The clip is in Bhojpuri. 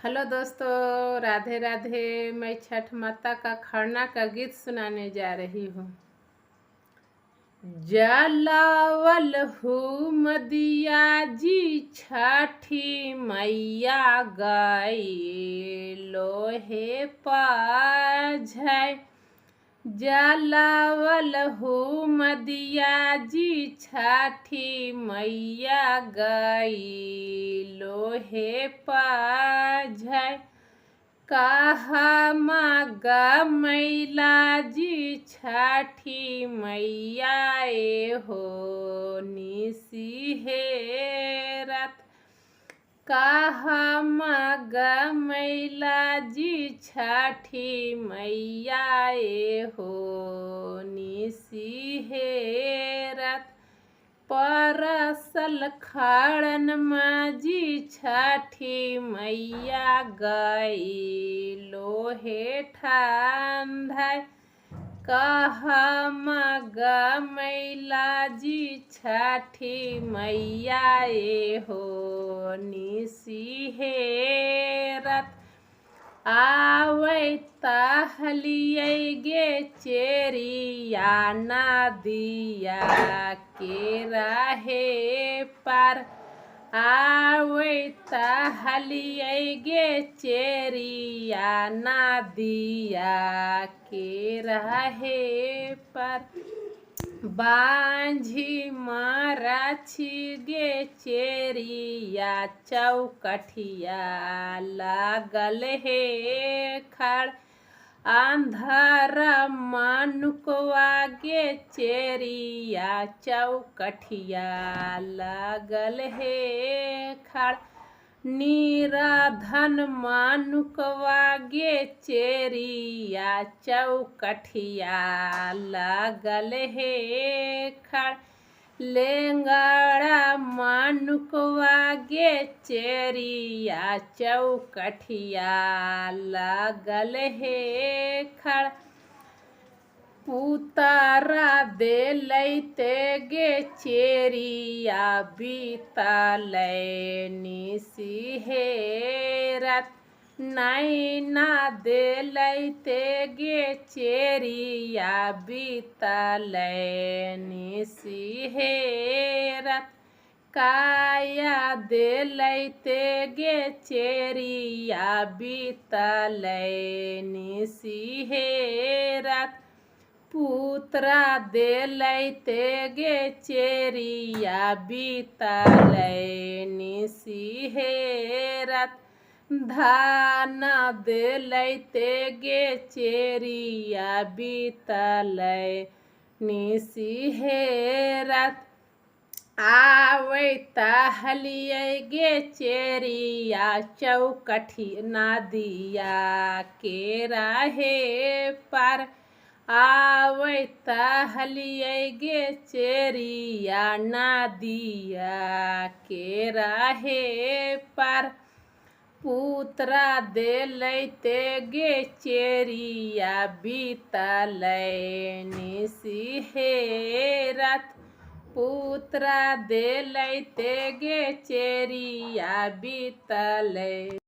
हेलो दोस्तों, राधे राधे। मैं छठ माता का खरना का गीत सुनाने जा रही हूँ। जलावल हूँ मदिया जी छठी मैया गई लोहे पाझै। जलावल हूँ मदिया जी छठी मैया गई लोहे पाझै। कहा मागा मैला जी छठी मैया हो निसी हेरत। कहा मागा मैला जी छठी मैया हो निसी हेरत। परसल खड़न माजी छठी मैया गई लोहे ठांधाय। कहा मागा मैला जी छठी मैया हो निसी हेरत। आवै ताहलियै गे चेरिया नदिया के राहे पार। आवै ताहलियै गे चेरिया नदिया के राहे पार। बांझी माराछी गे चेरिया चौकठिया लागल हे खाड़। अंधार मानुकवा गे चेरिया चौकठिया लागल हे खाड़। निराधन मानुकवा गे चेरिया चौकठिया लागल हे खाड़। लेंगड़ा मानुकवा गे चेरिया चौकठिया लागल हे खाड़। पुतारा देलैते गे चेरिया बीतलै निसी हेरत। नैना देलैते गे चेरिया बीतलै निसी हेरत। काया देलैते गे चेरिया बीतलै निसी हेरत। पुत्रा देलैते गे चेरिया बीतलै निसी हेरत। धान देलैते गे चेरिया बीतलै निसी हेरत। आवै ताहलियै गे चेरिया चौकठी नदिया के राहे पार। आवै ताहलियै गे चेरिया नदिया के राहे पार। पुत्रा देलैते गे चेरिया बीतलै निसी हेरत। पुत्रा देलैते गे चेरिया बीतलै।